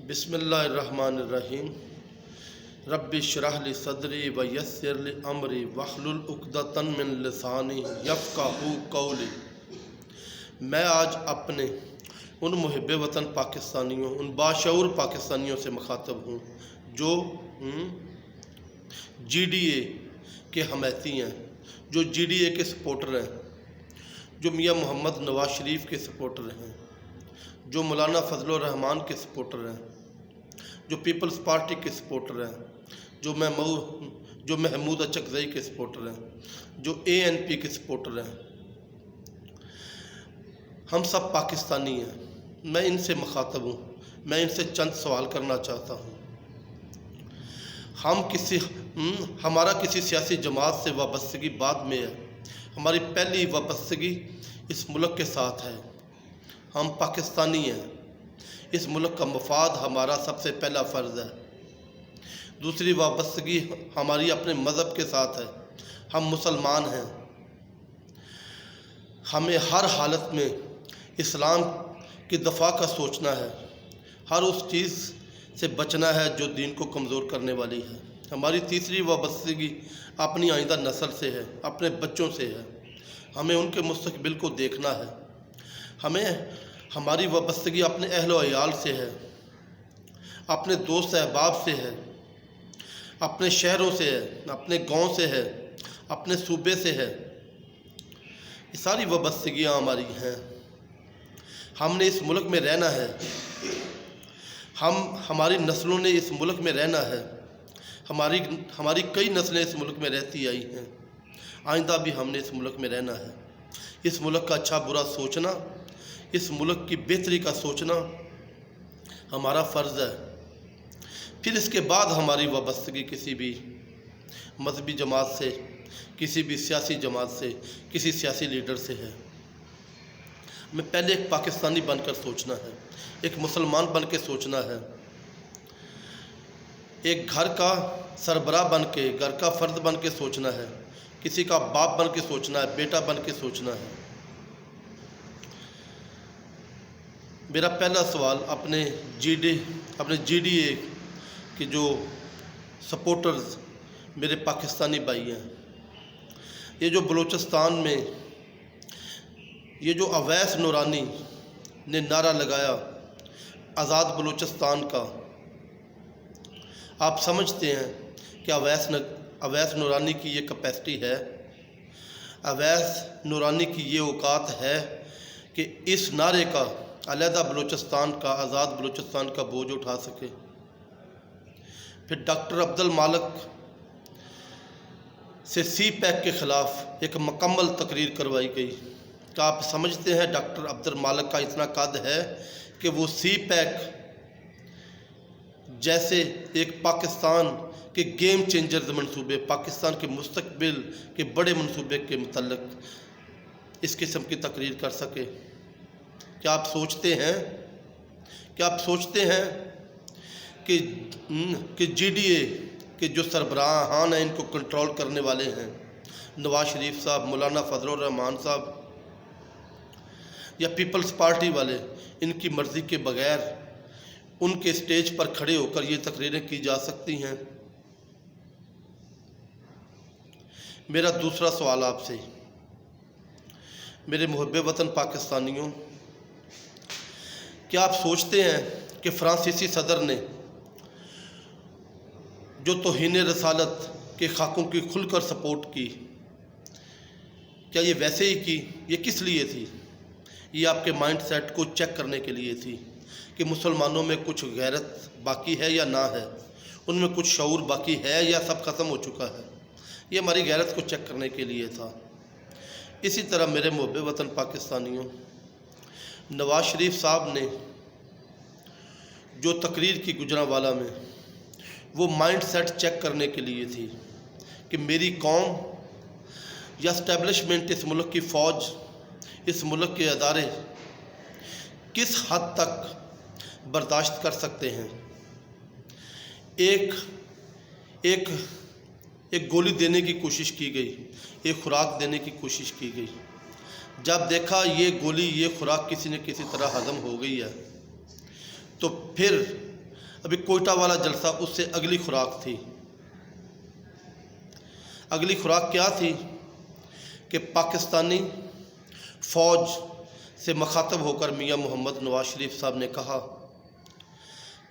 بسم اللہ الرحمن الرحیم رب اشرح لی صدری ویسر لی امری واحلل عقدۃ من لسانی یفقہوا قولی۔ میں آج اپنے ان محب وطن پاکستانیوں، ان باشعور پاکستانیوں سے مخاطب ہوں جو جی ڈی اے کے حمایتی ہیں، جو جی ڈی اے کے سپورٹر ہیں، جو میاں محمد نواز شریف کے سپورٹر ہیں، جو مولانا فضل الرحمان کے سپورٹر ہیں، جو پیپلز پارٹی کے سپورٹر ہیں، جو محمود اچکزئی کے سپورٹر ہیں، جو اے این پی کے سپورٹر ہیں۔ ہم سب پاکستانی ہیں۔ میں ان سے مخاطب ہوں، میں ان سے چند سوال کرنا چاہتا ہوں۔ ہمارا کسی سیاسی جماعت سے وابستگی بعد میں ہے، ہماری پہلی وابستگی اس ملک کے ساتھ ہے۔ ہم پاکستانی ہیں، اس ملک کا مفاد ہمارا سب سے پہلا فرض ہے۔ دوسری وابستگی ہماری اپنے مذہب کے ساتھ ہے، ہم مسلمان ہیں۔ ہمیں ہر حالت میں اسلام کی دفاع کا سوچنا ہے، ہر اس چیز سے بچنا ہے جو دین کو کمزور کرنے والی ہے۔ ہماری تیسری وابستگی اپنی آئندہ نسل سے ہے، اپنے بچوں سے ہے۔ ہمیں ان کے مستقبل کو دیکھنا ہے۔ ہماری وابستگی اپنے اہل و عیال سے ہے، اپنے دوست احباب سے ہے، اپنے شہروں سے ہے، اپنے گاؤں سے ہے، اپنے صوبے سے ہے۔ یہ ساری وابستگیاں ہماری ہیں۔ ہم نے اس ملک میں رہنا ہے، ہماری نسلوں نے اس ملک میں رہنا ہے۔ ہماری کئی نسلیں اس ملک میں رہتی آئی ہیں، آئندہ بھی ہم نے اس ملک میں رہنا ہے۔ اس ملک کا اچھا برا سوچنا، اس ملک کی بہتری کا سوچنا ہمارا فرض ہے۔ پھر اس کے بعد ہماری وابستگی کسی بھی مذہبی جماعت سے، کسی بھی سیاسی جماعت سے، کسی سیاسی لیڈر سے ہے۔ ہمیں پہلے ایک پاکستانی بن کر سوچنا ہے، ایک مسلمان بن کے سوچنا ہے، ایک گھر کا سربراہ بن کے، گھر کا فرد بن کے سوچنا ہے، کسی کا باپ بن کے سوچنا ہے، بیٹا بن کے سوچنا ہے۔ میرا پہلا سوال اپنے جی ڈی اے کے جو سپورٹرز میرے پاکستانی بھائی ہیں، یہ جو بلوچستان میں یہ جو اویس نورانی نے نعرہ لگایا آزاد بلوچستان کا، آپ سمجھتے ہیں کہ اویس نورانی کی یہ کیپیسٹی ہے، اویس نورانی کی یہ اوقات ہے کہ اس نعرے کا، علیحدہ بلوچستان کا، آزاد بلوچستان کا بوجھ اٹھا سکے؟ پھر ڈاکٹر عبد المالک سے سی پیک کے خلاف ایک مکمل تقریر کروائی گئی۔ کیا آپ سمجھتے ہیں ڈاکٹر عبد المالک کا اتنا قد ہے کہ وہ سی پیک جیسے ایک پاکستان کے گیم چینجرز منصوبے، پاکستان کے مستقبل کے بڑے منصوبے کے متعلق اس قسم کی تقریر کر سکے؟ کیا آپ سوچتے ہیں کہ جی ڈی اے کے جو سربراہان ہیں، ان کو کنٹرول کرنے والے ہیں نواز شریف صاحب، مولانا فضل الرحمان صاحب یا پیپلز پارٹی والے، ان کی مرضی کے بغیر ان کے سٹیج پر کھڑے ہو کر یہ تقریریں کی جا سکتی ہیں؟ میرا دوسرا سوال آپ سے، میرے محب وطن پاکستانیوں، کیا آپ سوچتے ہیں کہ فرانسیسی صدر نے جو توہین رسالت کے خاکوں کی کھل کر سپورٹ کی، کیا یہ ویسے ہی کی؟ یہ کس لیے تھی؟ یہ آپ کے مائنڈ سیٹ کو چیک کرنے کے لیے تھی کہ مسلمانوں میں کچھ غیرت باقی ہے یا نہ ہے، ان میں کچھ شعور باقی ہے یا سب ختم ہو چکا ہے۔ یہ ہماری غیرت کو چیک کرنے کے لیے تھا۔ اسی طرح میرے محب وطن پاکستانیوں، نواز شریف صاحب نے جو تقریر کی گجرانوالہ میں، وہ مائنڈ سیٹ چیک کرنے کے لیے تھی کہ میری قوم یا اسٹیبلشمنٹ، اس ملک کی فوج، اس ملک کے ادارے کس حد تک برداشت کر سکتے ہیں۔ ایک گولی دینے کی کوشش کی گئی، ایک خوراک دینے کی کوشش کی گئی۔ جب دیکھا یہ گولی، یہ خوراک کسی نہ کسی طرح ہضم ہو گئی ہے، تو پھر अभी कोयटा वाला जलसा उससे अगली खुराक थी। अगली खुराक क्या थी कि पाकिस्तानी फ़ौज से मुखातब होकर मियां मोहम्मद नवाज शरीफ साहब ने कहा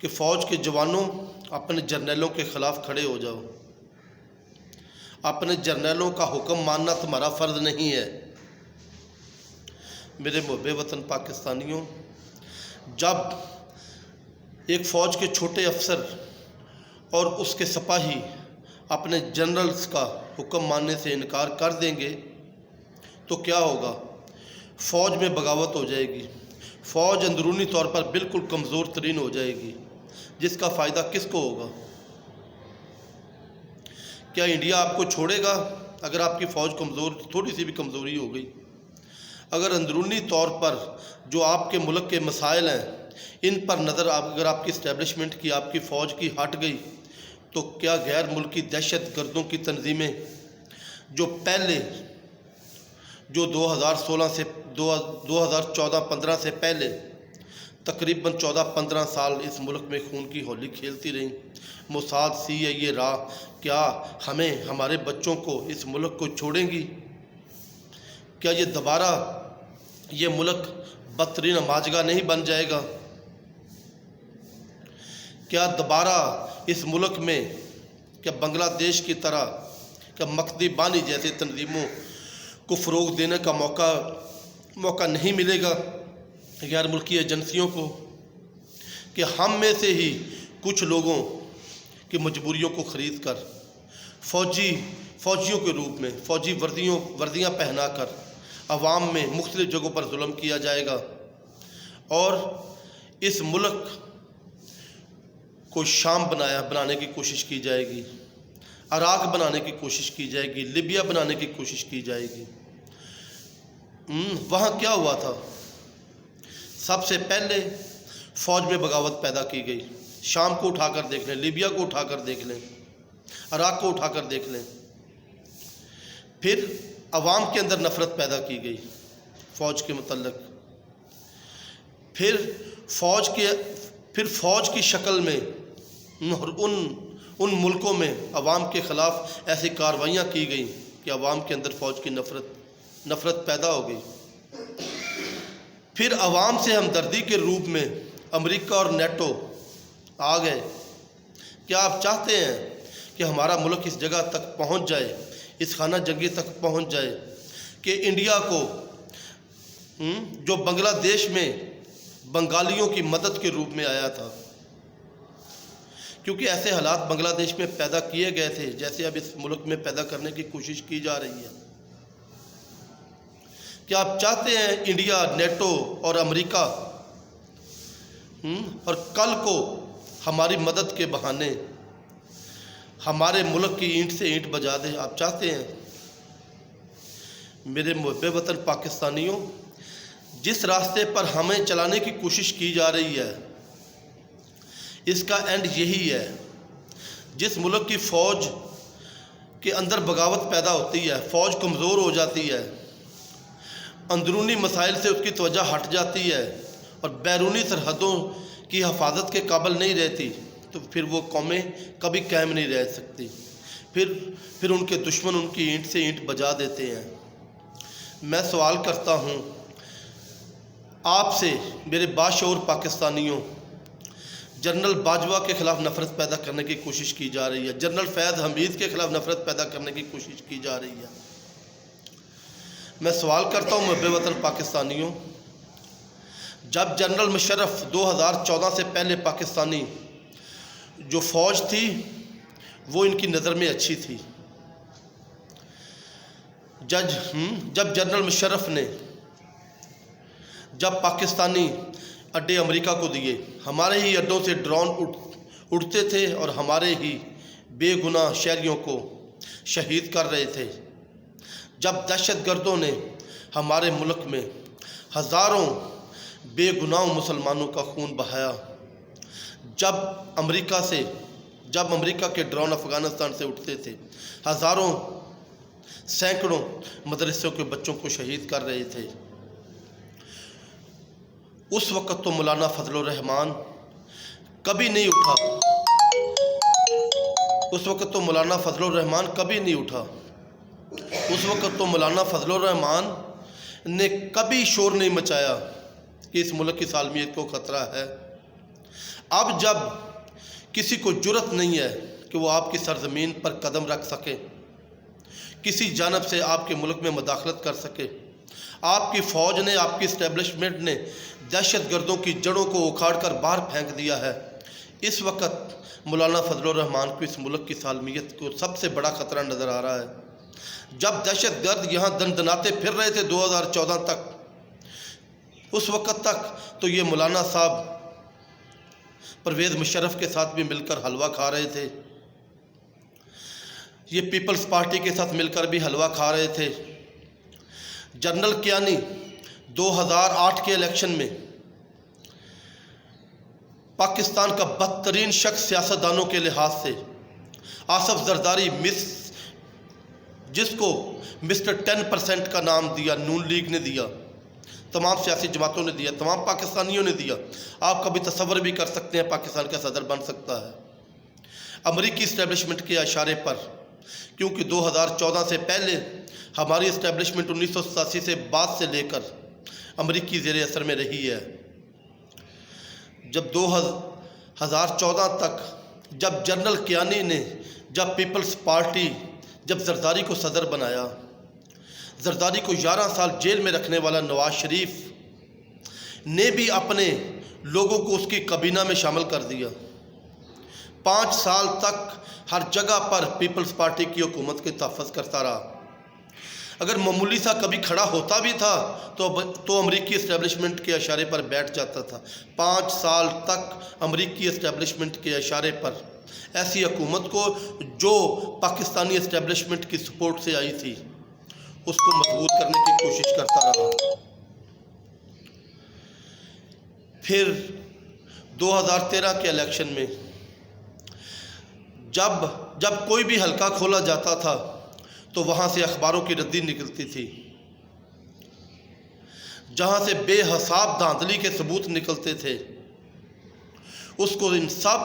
कि फ़ौज के जवानों, अपने जर्नलों के ख़िलाफ़ खड़े हो जाओ। अपने जर्नलों का हुक्म मानना तुम्हारा फ़र्ज़ नहीं है। मेरे मुहब्बे वतन पाकिस्तानियों, जब एक फ़ौज के छोटे अफसर और उसके सिपाही अपने जनरल्स का हुक्म मानने से इनकार कर देंगे तो क्या होगा? फ़ौज में बगावत हो जाएगी, फ़ौज अंदरूनी तौर पर बिल्कुल कमज़ोर तरीन हो जाएगी, जिसका फ़ायदा किसको होगा? क्या इंडिया आपको छोड़ेगा अगर आपकी फ़ौज कमज़ोर, थोड़ी सी भी कमज़ोरी हो गई? अगर अंदरूनी तौर पर जो आपके मुल्क के मसाइल हैं, इन पर नज़र अगर आपकी इस्टेब्लिशमेंट की, आपकी फ़ौज की हट गई, तो क्या गैर मुल्की दहशत गर्दों की तंजीमें जो पहले, जो 2016 से 2014-15 से पहले तकरीबन 14-15 साल इस मुल्क में खून की होली खेलती रहीं, मोसाद, CIA, रा, क्या हमें, हमारे बच्चों को, इस मुल्क को छोड़ेंगी? क्या ये दोबारा ये मुल्क बदतरीन माजगा नहीं बन जाएगा? क्या दोबारा इस मुल्क में क्या बांग्लादेश की तरह क्या मकदी बानी जैसे तंजीमों को फ़रोग़ देने का मौका नहीं मिलेगा गैर मुल्की एजेंसियों को? कि हम में से ही कुछ लोगों की मजबूरियों को ख़रीद कर फ़ौजियों के रूप में फ़ौजी वर्दियाँ पहना कर अवाम में मुख्तलिफ़ जगहों पर जुल्म किया जाएगा और इस मुल्क को शाम बनाने की कोशिश की जाएगी, इराक़ बनाने की कोशिश की जाएगी, लीबिया बनाने की कोशिश की जाएगी। वहाँ क्या हुआ था? सबसे पहले फ़ौज में बगावत पैदा की गई। शाम को उठाकर देख लें, लीबिया को उठाकर देख लें, इराक़ को उठाकर देख लें। फिर अवाम के अंदर नफ़रत पैदा की गई फ़ौज के मुतल्लिक़। फिर फ़ौज की शक्ल में और उन मुल्कों में अवाम के ख़िलाफ़ ऐसी कार्रवाइयाँ की गई कि अवाम के अंदर फ़ौज की नफ़रत पैदा हो गई। फिर अवाम से हमदर्दी के रूप में अमेरिका और नेटो आ गए। क्या आप चाहते हैं कि हमारा मुल्क इस जगह तक पहुंच जाए, इस खाना जंगी तक पहुंच जाए कि इंडिया को जो बांग्लादेश में बंगालियों की मदद के रूप में आया था, क्योंकि ऐसे हालात बांग्लादेश में पैदा किए गए थे जैसे अब इस मुल्क में पैदा करने की कोशिश की जा रही है? क्या आप चाहते हैं इंडिया, नेटो और अमेरिका और कल को हमारी मदद के बहाने हमारे मुल्क की ईंट से ईंट बजा दे? आप चाहते हैं? मेरे मुहब्बे वतन पाकिस्तानियों, जिस रास्ते पर हमें चलाने की कोशिश की जा रही है, इसका एंड यही है। जिस मुल्क की फ़ौज के अंदर बगावत पैदा होती है, फ़ौज कमज़ोर हो जाती है, अंदरूनी मसाइल से उसकी तवज्जो हट जाती है और बैरूनी सरहदों की हिफाजत के काबिल नहीं रहती, तो फिर वो कौमें कभी कायम नहीं रह सकती। फिर उनके दुश्मन उनकी ईंट से ईंट बजा देते हैं। मैं सवाल करता हूँ आपसे, मेरे बाशऊर पाकिस्तानियों, जनरल बाजवा के ख़िलाफ़ नफ़रत पैदा करने की कोशिश की जा रही है, जनरल फैज़ हमीद के ख़िलाफ़ नफ़रत पैदा करने की कोशिश की जा रही है। मैं सवाल करता हूँ मुहब्बे वतन पाकिस्तानियों, जब जनरल मुशर्रफ 2014 से पहले पाकिस्तानी जो फ़ौज थी वो इनकी नज़र में अच्छी थी। जब जनरल मुशर्रफ ने जब पाकिस्तानी अड्डे अमेरिका को दिए, हमारे ही अड्डों से ड्रोन उड़ते थे और हमारे ही बेगुनाह शहरियों को शहीद कर रहे थे। जब दहशतगर्दों ने हमारे मुल्क में हज़ारों बेगुनाह मुसलमानों का खून बहाया, जब अमेरिका के ड्रोन अफ़गानिस्तान से उठते थे, हज़ारों सैकड़ों मदरसों के बच्चों को शहीद कर रहे थे, उस वक़्त तो मौलाना फजल रहमान कभी नहीं उठा। उस वक़्त तो मौलाना फजलुर रहमान कभी नहीं उठा। उस वक़्त तो मौलाना फजलुर रहमान ने कभी शोर नहीं मचाया कि इस मुल्क की सालमियत को ख़तरा है। अब जब किसी को जुर्रत नहीं है कि वो आपकी सरजमीन पर कदम रख सके, किसी जानब से आपके मुल्क में मदाखलत कर सके, आपकी फ़ौज ने, आपकी इस्टेब्लिशमेंट ने दहशत गर्दों की जड़ों को उखाड़ कर बाहर फेंक दिया है। इस वक्त मौलाना फजलुर रहमान को इस मुल्क की सालमियत को सबसे बड़ा ख़तरा नज़र आ रहा है। जब दहशत गर्द यहाँ दनदनाते फिर रहे थे 2014 तक, उस वक़्त तक तो ये मौलाना साहब परवेज़ मुशर्रफ के साथ भी मिलकर हलवा खा रहे थे, ये पीपल्स पार्टी के साथ मिलकर भी हलवा खा रहे थे। जनरल कियानी 2008 के इलेक्शन में पाकिस्तान का बदतरीन शख्स सियासतदानों के लिहाज से आसफ जरदारी जिसको मिस्टर 10% का नाम दिया, नून लीग ने दिया, तमाम सियासी जमातों ने दिया, तमाम पाकिस्तानियों ने दिया। आप कभी तसव्वुर भी कर सकते हैं पाकिस्तान का सदर बन सकता है अमरीकी इस्टेब्लिशमेंट के इशारे पर, क्योंकि 2014 से पहले हमारी इस्टेब्लिशमेंट 1987 से बाद से लेकर अमरीकी ज़ेर असर में रही है। जब 2014 तक जब जनरल कियानी ने, जब पीपल्स पार्टी, जब जरदारी को सदर बनाया, जरदारी को 11 साल जेल में रखने वाला नवाज शरीफ ने भी अपने लोगों को उसकी कबीना में शामिल कर दिया। 5 साल तक हर जगह पर पीपल्स पार्टी की हुकूमत के तहफ़्फ़ुज़ करता रहा। अगर मामूली सा कभी खड़ा होता भी था तो अमरीकी इस्टेब्लिशमेंट के इशारे पर बैठ जाता था। 5 साल तक अमरीकी इस्टेब्लिशमेंट के इशारे पर ऐसी हुकूमत को जो पाकिस्तानी इस्टेब्लिशमेंट की सपोर्ट से आई थी, उसको मजबूत करने की कोशिश करता रहा। फिर 2013 के इलेक्शन में जब कोई भी हलका खोला जाता था तो वहाँ से अखबारों की रद्दी निकलती थी, जहाँ से बेहिसाब धांधली के सबूत निकलते थे। उसको इन सब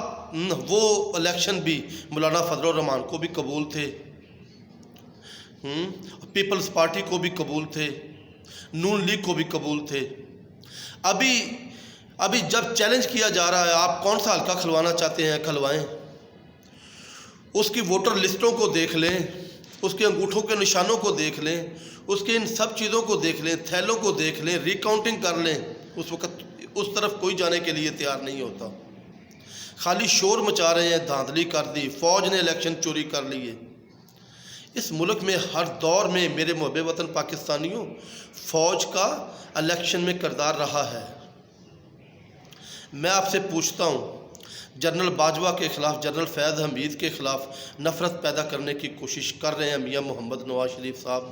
वो इलेक्शन भी मौलाना फजलुर रहमान को भी कबूल थे, पीपल्स पार्टी को भी कबूल थे, नून लीग को भी कबूल थे। अभी जब चैलेंज किया जा रहा है, आप कौन सा हलका खुलवाना चाहते हैं खुलवाएं, उसकी वोटर लिस्टों को देख लें, उसके अंगूठों के निशानों को देख लें, उसके इन सब चीज़ों को देख लें, थैलों को देख लें, रिकाउंटिंग कर लें। उस वक़्त उस तरफ कोई जाने के लिए तैयार नहीं होता। खाली शोर मचा रहे हैं, धांधली कर दी, फ़ौज ने इलेक्शन चोरी कर लिए। इस मुल्क में हर दौर में मेरे मुहब्बे वतन पाकिस्तानियों, फ़ौज का इलेक्शन में किरदार रहा है। मैं आपसे पूछता हूँ, जनरल बाजवा के ख़िलाफ़, जनरल फैज़ हमीद के ख़िलाफ़ नफ़रत पैदा करने की कोशिश कर रहे हैं मियाँ मोहम्मद नवाज शरीफ साहब,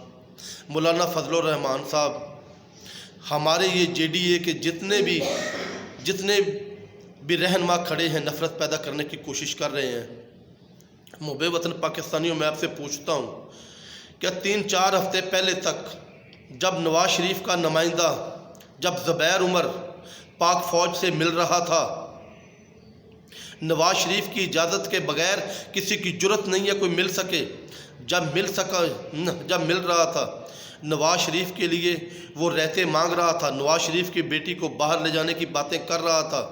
मौलाना फजलुर रहमान साहब, हमारे ये JDA के जितने भी रहनुमा खड़े हैं, नफ़रत पैदा करने की कोशिश कर रहे हैं। मुहब्बे वतन पाकिस्तानियों, मैं आपसे पूछता हूँ, क्या 3-4 हफ़्ते पहले तक जब नवाज शरीफ का नुमाइंदा, जब ज़ुबैर उमर पाक फ़ौज से मिल रहा था, नवाज शरीफ की इजाज़त के बगैर किसी की जुर्रत नहीं है कोई मिल सके, जब मिल रहा था नवाज शरीफ के लिए वो रहते मांग रहा था, नवाज शरीफ की बेटी को बाहर ले जाने की बातें कर रहा था,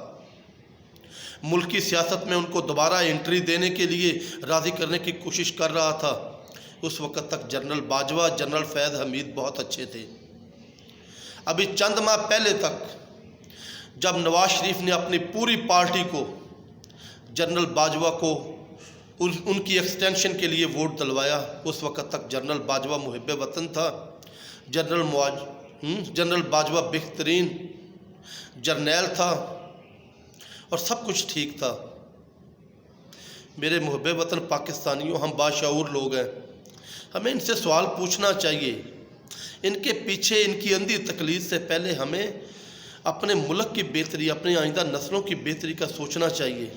मुल्की सियासत में उनको दोबारा एंट्री देने के लिए राज़ी करने की कोशिश कर रहा था। उस वक़्त तक जनरल बाजवा, जनरल फैज़ हमीद बहुत अच्छे थे। अभी चंद माह पहले तक जब नवाज शरीफ ने अपनी पूरी पार्टी को, जनरल बाजवा को उनकी एक्सटेंशन के लिए वोट दिलवाया, उस वक़्त तक जनरल बाजवा मुहिब्बे वतन था। जनरल बाजवा बेहतरीन जर्नैल था और सब कुछ ठीक था। मेरे मुहब्बे वतन पाकिस्तानियों, हम बाशऊर लोग हैं, हमें इनसे सवाल पूछना चाहिए। इनके पीछे इनकी अंधी तकलीद से पहले हमें अपने मुल्क की बेहतरी, अपनी आइंदा नस्लों की बेहतरी का सोचना चाहिए।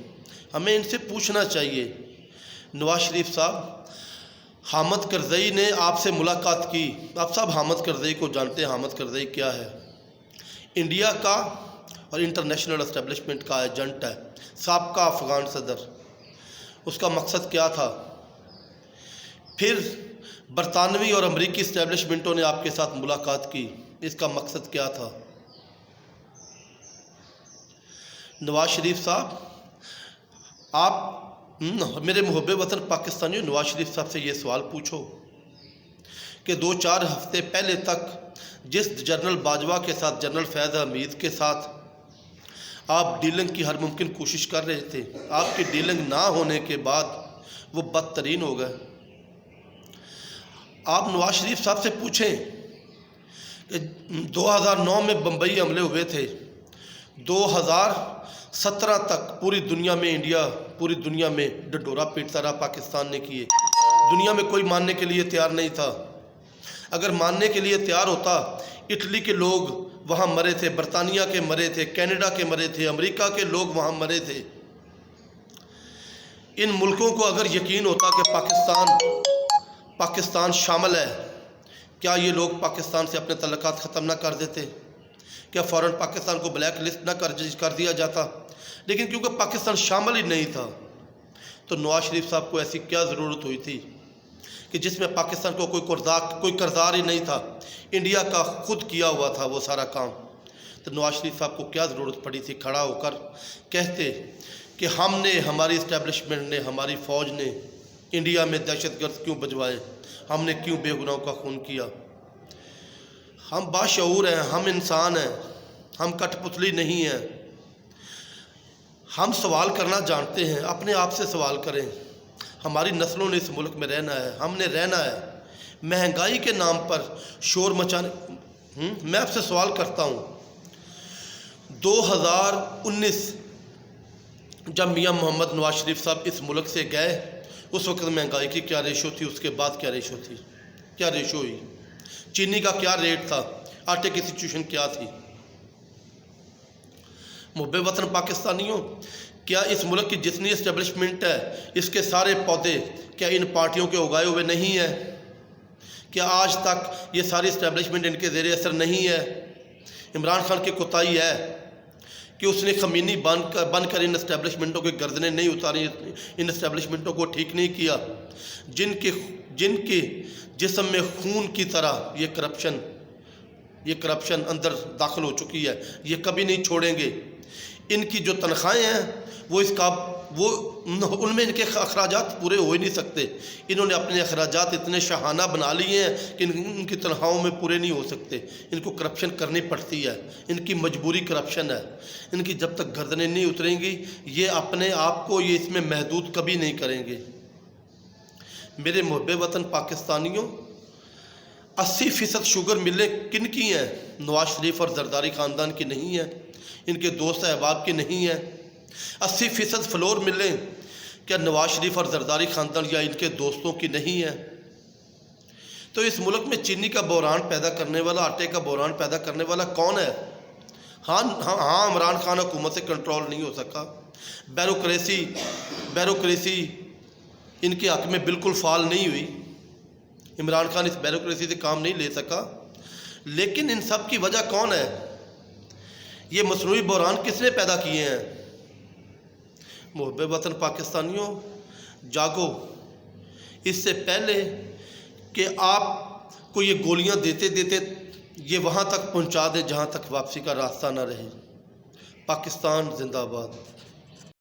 हमें इनसे पूछना चाहिए, नवाज शरीफ साहब, हामिद करज़ई ने आपसे मुलाकात की, आप सब हामिद करज़ई को जानते हैं, हामिद करज़ई क्या है? इंडिया का और इंटरनेशनल एस्टेब्लिशमेंट का एजेंट है, साबका अफ़गान सदर, उसका मकसद क्या था? फिर बरतानवी और अमरीकी इस्टेब्लिशमेंटों ने आपके साथ मुलाकात की, इसका मकसद क्या था? नवाज शरीफ साहब, आप मेरे मुहब्बे वतन पाकिस्तानियों, नवाज शरीफ साहब से ये सवाल पूछो कि 2-4 हफ्ते पहले तक जिस जनरल बाजवा के साथ, जनरल फैज़ हमीद के साथ आप डीलिंग की हर मुमकिन कोशिश कर रहे थे, आपकी डीलिंग ना होने के बाद वो बदतरीन हो गए। आप नवाज शरीफ साहब से पूछें कि 2009 में बम्बई हमले हुए थे, 2017 तक पूरी दुनिया में इंडिया, पूरी दुनिया में ढिंढोरा पीटता रहा पाकिस्तान ने किए। दुनिया में कोई मानने के लिए तैयार नहीं था। अगर मानने के लिए तैयार होता, इटली के लोग वहाँ मरे थे, बरतानिया के मरे थे, कनाडा के मरे थे, अमेरिका के लोग वहाँ मरे थे। इन मुल्कों को अगर यकीन होता कि पाकिस्तान शामिल है, क्या ये लोग पाकिस्तान से अपने तल्लुकात ख़त्म ना कर देते? क्या फ़ौरन पाकिस्तान को ब्लैक लिस्ट ना कर दिया जाता? लेकिन क्योंकि पाकिस्तान शामिल ही नहीं था, तो नवाज शरीफ साहब को ऐसी क्या ज़रूरत हुई थी कि जिसमें पाकिस्तान को कोई करदार ही नहीं था, इंडिया का खुद किया हुआ था वो सारा काम। तो नवाज शरीफ साहब को क्या ज़रूरत पड़ी थी खड़ा होकर कहते कि हमने, हमारी इस्टेब्लिशमेंट ने, हमारी फ़ौज ने इंडिया में दहशतगर्द क्यों भिजवाए, हमने क्यों बेगुनाहों का खून किया? हम बाशऊर हैं, हम इंसान हैं, हम कठपुतली नहीं हैं। हम सवाल करना जानते हैं, अपने आप से सवाल करें। हमारी नस्लों ने इस मुल्क में रहना है, हमने रहना है। महंगाई के नाम पर शोर मचाने, मैं आपसे सवाल करता हूँ, 2019 जब मियां मोहम्मद नवाज शरीफ साहब इस मुल्क से गए, उस वक्त महंगाई की क्या रेशो थी? उसके बाद क्या रेशो थी? क्या रेशो हुई? चीनी का क्या रेट था? आटे की सिचुएशन क्या थी? मुहब्बे वतन पाकिस्तानियों, क्या इस मुल्क की जितनी इस्टेब्लिशमेंट है, इसके सारे पौधे क्या इन पार्टियों के उगाए हुए नहीं है? क्या आज तक ये सारी इस्टेब्लिशमेंट इनके ज़ेरे असर नहीं है? इमरान खान की कोताही है कि उसने खमीनी बन कर इन इस्टेब्लिशमेंटों की गर्दनें नहीं उतारी, इन इस्टेब्लिशमेंटों को ठीक नहीं किया, जिनके जिस्म में खून की तरह ये करप्शन अंदर दाखिल हो चुकी है, ये कभी नहीं छोड़ेंगे। इनकी जो तनख्वाहें हैं उनमें इनके अखराजात पूरे हो ही नहीं सकते। इन्होंने अपने अखराजात इतने शाहाना बना लिए हैं कि इनकी तनख्वाहों में पूरे नहीं हो सकते। इनको करप्शन करनी पड़ती है, इनकी मजबूरी करप्शन है। इनकी जब तक गर्दनें नहीं उतरेंगी, ये अपने आप को ये इसमें महदूद कभी नहीं करेंगे। मेरे मुहब्बे वतन पाकिस्तानियों, 80% शुगर मिलें किन की हैं? नवाज शरीफ और जरदारी ख़ानदान की नहीं है, इनके दोस्त अहबाब की नहीं है। 80% फ्लोर मिलें क्या नवाज शरीफ और जरदारी ख़ानदान या इनके दोस्तों की नहीं है? तो इस मुल्क में चीनी का बहरान पैदा करने वाला, आटे का बहरान पैदा करने वाला कौन है? हाँ, इमरान खान हुकूमत से कंट्रोल नहीं हो सका। बैरोक्रेसी इनके हक़ में बिल्कुल फाल नहीं हुई। इमरान खान इस बैरोक्रेसी से काम नहीं ले सका। लेकिन इन सब की वजह कौन है? ये मसनूई बहरान किसने पैदा किए हैं? मुहब्बे वतन पाकिस्तानियों, जागो। इससे पहले कि आपको ये गोलियां देते देते ये वहाँ तक पहुँचा दें जहाँ तक वापसी का रास्ता ना रहे। पाकिस्तान जिंदाबाद।